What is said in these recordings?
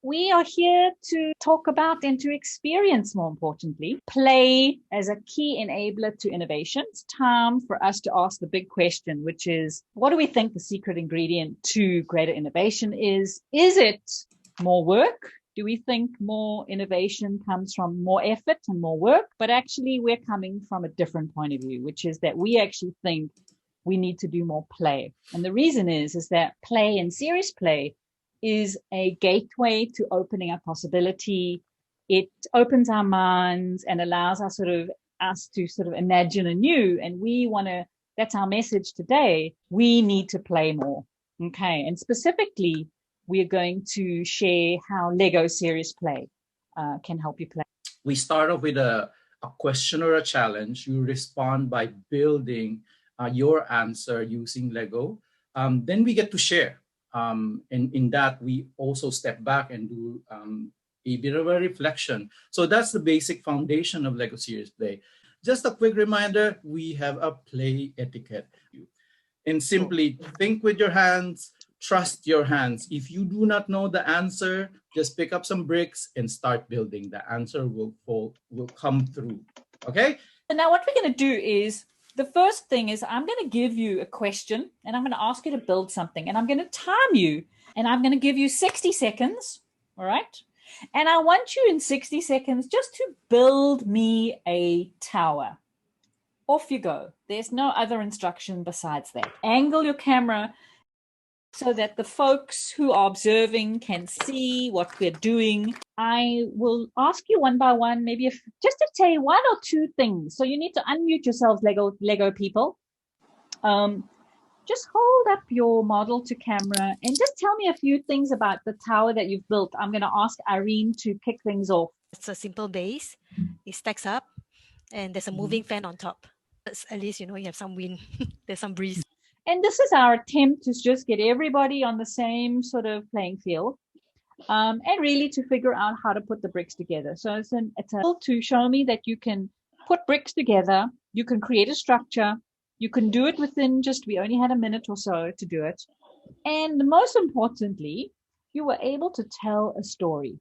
We are here to talk about and to experience, more importantly, play as a key enabler to innovation. It's time for us to ask the big question, which is, what do we think the secret ingredient to greater innovation is? Is it more work? Do we think more innovation comes from more effort and more work? But actually, we're coming from a different point of view, which is that we actually think we need to do more play. And the reason is that play and serious play is a gateway to opening up possibility. It opens our minds and allows us to sort of imagine anew. And that's our message today. We need to play more. Okay. And specifically, we are going to share how Lego Serious Play can help you play. We start off with a question or a challenge. You respond by building your answer using Lego. Then we get to share. And in that, we also step back and do a bit of a reflection. So that's the basic foundation of Lego Serious Play. Just a quick reminder, we have a play etiquette. And simply think with your hands, trust your hands. If you do not know the answer, just pick up some bricks and start building. The answer will come through. Okay? And now what we're going to do is, the first thing is I'm going to give you a question and I'm going to ask you to build something, and I'm going to time you, and I'm going to give you 60 seconds. All right. And I want you in 60 seconds just to build me a tower. Off you go. There's no other instruction besides that. Angle your camera so that the folks who are observing can see what we're doing. I will ask you one by one, just to say one or two things. So you need to unmute yourselves, Lego people. Just hold up your model to camera and just tell me a few things about the tower that you've built. I'm going to ask Irene to kick things off. It's a simple base. It stacks up and there's a moving fan on top. At least, you have some wind. There's some breeze. And this is our attempt to just get everybody on the same sort of playing field, and really to figure out how to put the bricks together. So it's to show me that you can put bricks together, you can create a structure, you can do it we only had a minute or so to do it. And most importantly, you were able to tell a story.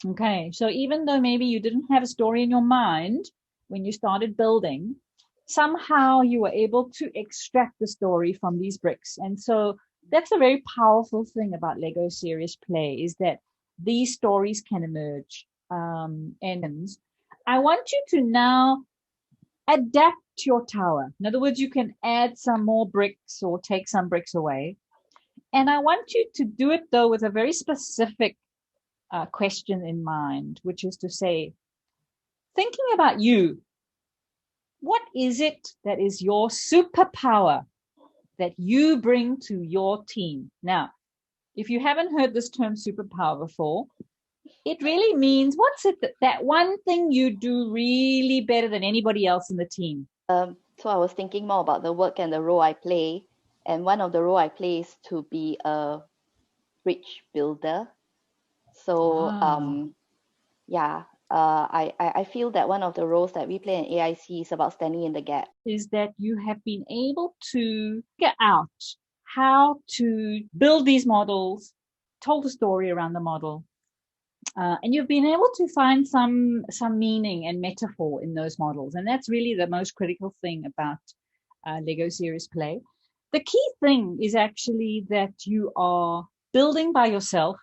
Okay, so even though maybe you didn't have a story in your mind when you started building, somehow you were able to extract the story from these bricks. And so that's a very powerful thing about Lego Serious Play, is that these stories can emerge. And I want you to now adapt your tower. In other words, you can add some more bricks or take some bricks away. And I want you to do it, though, with a very specific question in mind, which is to say, thinking about you, what is it that is your superpower that you bring to your team? Now, if you haven't heard this term superpower before, it really means, what's it that one thing you do really better than anybody else in the team? So I was thinking more about the work and the role I play. And one of the role I play is to be a bridge builder. So, I feel that one of the roles that we play in AIC is about standing in the gap. Is that you have been able to figure out how to build these models, told a story around the model, and you've been able to find some meaning and metaphor in those models. And that's really the most critical thing about Lego Serious Play. The key thing is actually that you are building by yourself,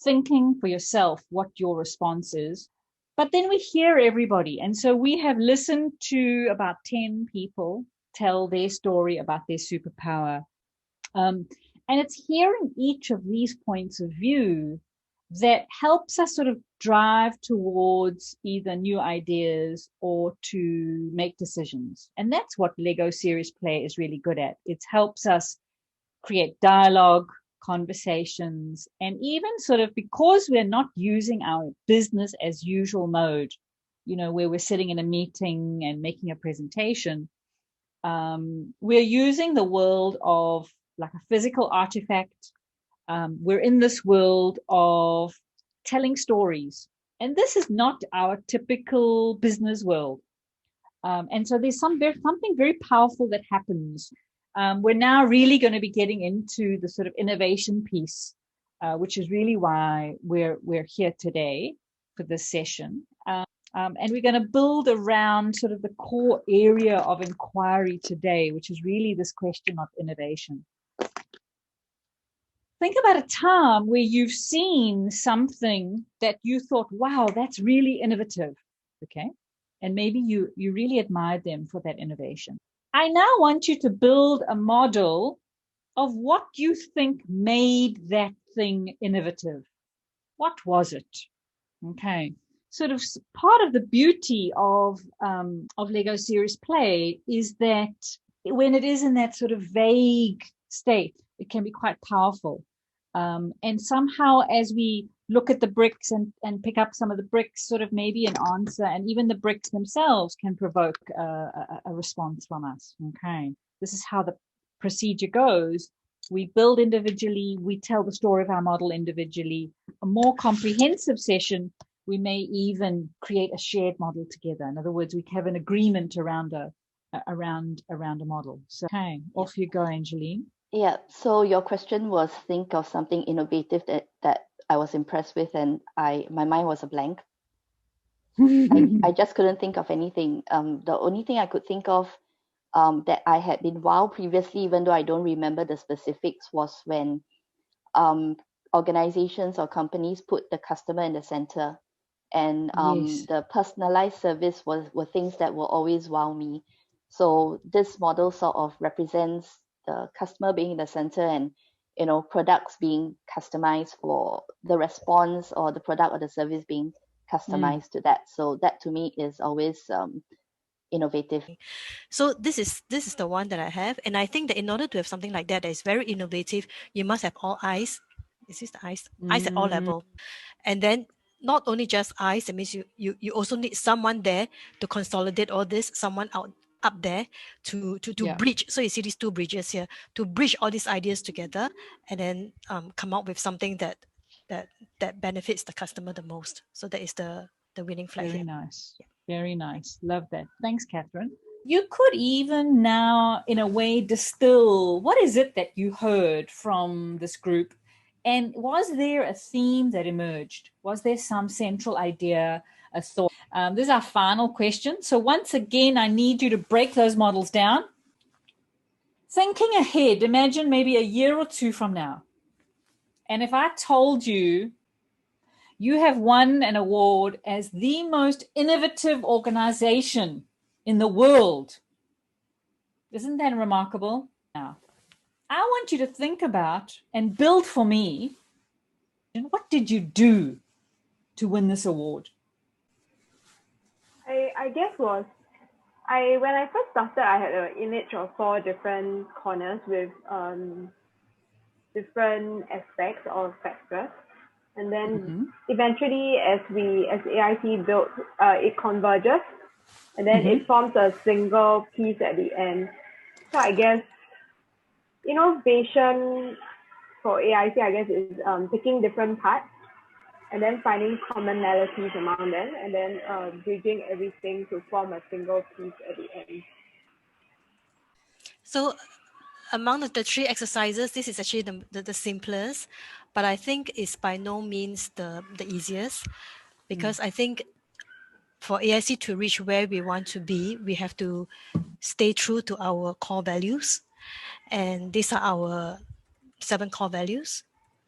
thinking for yourself what your response is, but then we hear everybody. And so we have listened to about 10 people tell their story about their superpower. And it's hearing each of these points of view that helps us sort of drive towards either new ideas or to make decisions. And that's what Lego Serious Play is really good at. It helps us create dialogue, conversations, and even sort of, because we're not using our business as usual mode, where we're sitting in a meeting and making a presentation, we're using the world of like a physical artifact. We're in this world of telling stories, and this is not our typical business world. And so there's something very powerful that happens. We're now really going to be getting into the sort of innovation piece which is really why we're here today for this session. And we're going to build around sort of the core area of inquiry today, which is really this question of innovation. Think about a time where you've seen something that you thought, wow, that's really innovative, okay? And maybe you really admired them for that innovation. I now want you to build a model of what you think made that thing innovative. What was it? Okay. Sort of part of the beauty of Lego Serious Play is that when it is in that sort of vague state, it can be quite powerful. And somehow as we look at the bricks and pick up some of the bricks, sort of maybe an answer, and even the bricks themselves can provoke a response from us. Okay. This is how the procedure goes. We build individually, we tell the story of our model individually. A more comprehensive session, we may even create a shared model together. In other words, we have an agreement around a model. So, okay, off you go, Angeline. Yeah, so your question was think of something innovative that I was impressed with, and my mind was a blank. I just couldn't think of anything. The only thing I could think of that I had been wowed previously, even though I don't remember the specifics, was when organizations or companies put the customer in the center. And Yes. the personalized service were things that will always wow me. So this model sort of represents the customer being in the center, and products being customized for the response, or the product or the service being customized to that. So that to me is always innovative. So this is the one that I have, and I think that in order to have something like that is very innovative, you must have all eyes. Is this the eyes? Eyes at all level, and then not only just eyes. That means you also need someone there to consolidate all this. Someone up there to bridge. So you see these two bridges here to bridge all these ideas together, and then come up with something that benefits the customer the most. So that is the winning flag. Very nice. Yeah. Very nice. Love that. Thanks, Catherine. You could even now, in a way, distill what is it that you heard from this group, and was there a theme that emerged? Was there some central idea, a thought? This is our final question. So once again, I need you to break those models down. Thinking ahead, imagine maybe a year or two from now. And if I told you you have won an award as the most innovative organization in the world, isn't that remarkable? Now, I want you to think about and build for me, what did you do to win this award? I guess when I first started, I had an image of 4 different corners with different aspects or factors, and then eventually, as AIC built, it converges, and then it forms a single piece at the end. So I guess innovation for AIC, I guess, is taking different parts and then finding commonalities among them, and then bridging everything to form a single piece at the end. So among the 3 exercises, this is actually the simplest, but I think it's by no means the easiest, because I think for AIC to reach where we want to be, we have to stay true to our core values. And these are our 7 core values: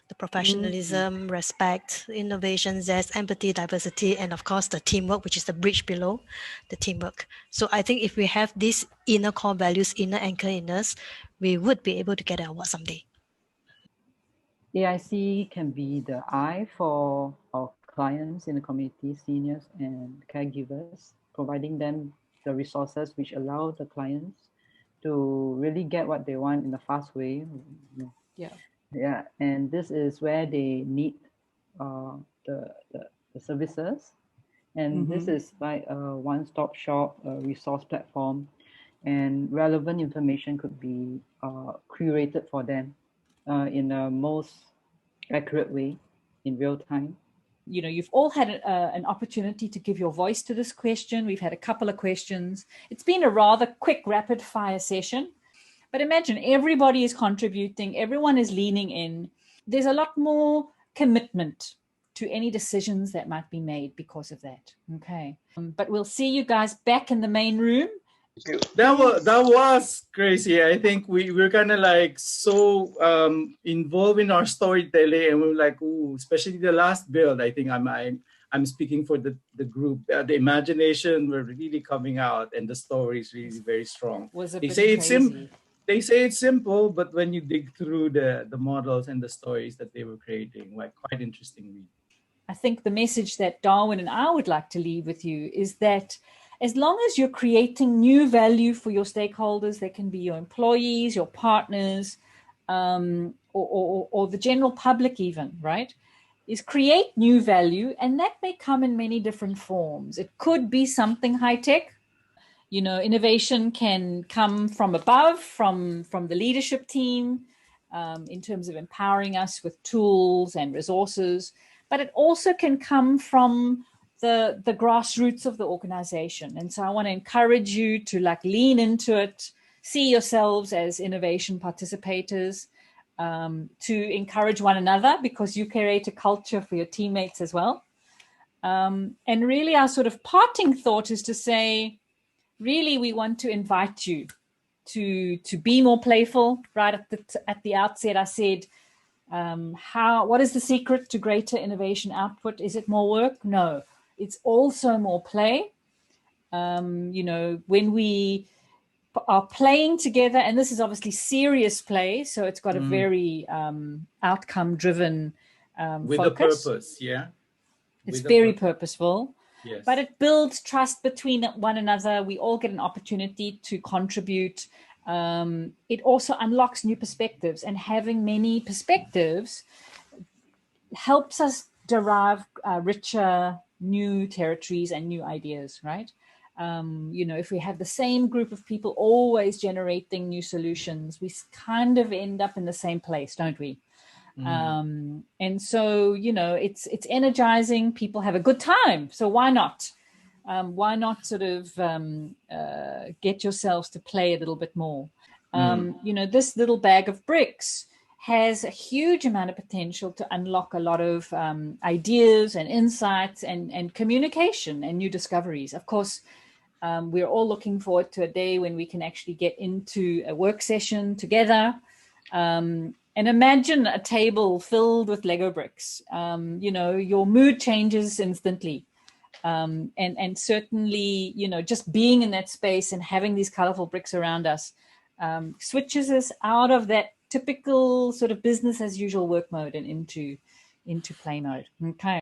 the professionalism, respect, innovation, zest, empathy, diversity, and of course the teamwork, which is the bridge below the teamwork. So I think if we have these inner core values, inner anchor in us, we would be able to get an award someday. AIC can be the eye for our clients in the community, seniors and caregivers, providing them the resources which allow the clients to really get what they want in a fast way. Yeah, and this is where they need the services, and this is like a one-stop shop, a resource platform, and relevant information could be curated for them in a most accurate way in real time. You've all had an opportunity to give your voice to this question. We've had a couple of questions. It's been a rather quick rapid fire session, but imagine everybody is contributing, everyone is leaning in. there's a lot more commitment to any decisions that might be made because of that. Okay. But we'll see you guys back in the main room. That was crazy. I think we're kind of like so involved in our storytelling, and we're like, ooh, especially the last build. I think I'm speaking for the group. The imagination were really coming out, and the story is really very strong. They say it's simple, but when you dig through the models and the stories that they were creating, like quite interesting. I think the message that Darwin and I would like to leave with you is that as long as you're creating new value for your stakeholders, they can be your employees, your partners, or the general public even, right? Is create new value, and that may come in many different forms. It could be something high-tech. You know, innovation can come from above, from the leadership team, in terms of empowering us with tools and resources, but it also can come from the grassroots of the organization. And so I want to encourage you to like lean into it, see yourselves as innovation participators, to encourage one another, because you create a culture for your teammates as well. And really our sort of parting thought is to say, really, we want to invite you to be more playful. Right at the outset, I said, what is the secret to greater innovation output? Is it more work? No. It's also more play. You know, when we are playing together, and this is obviously serious play, so it's got a very outcome-driven with focus. a purpose, yeah. It's very purposeful. Yes. But it builds trust between one another. We all get an opportunity to contribute. It also unlocks new perspectives, and having many perspectives helps us derive richer new territories and new ideas, right? You know, if we have the same group of people always generating new solutions, we kind of end up in the same place, don't we? And so, you know, it's energizing. People have a good time. So why not? Why not sort of get yourselves to play a little bit more? You know, this little bag of bricks has a huge amount of potential to unlock a lot of ideas and insights and communication and new discoveries. Of course, we're all looking forward to a day when we can actually get into a work session together. And imagine a table filled with Lego bricks. You know, your mood changes instantly. And certainly, you know, just being in that space and having these colorful bricks around us switches us out of that typical sort of business as usual work mode and into play mode. Okay.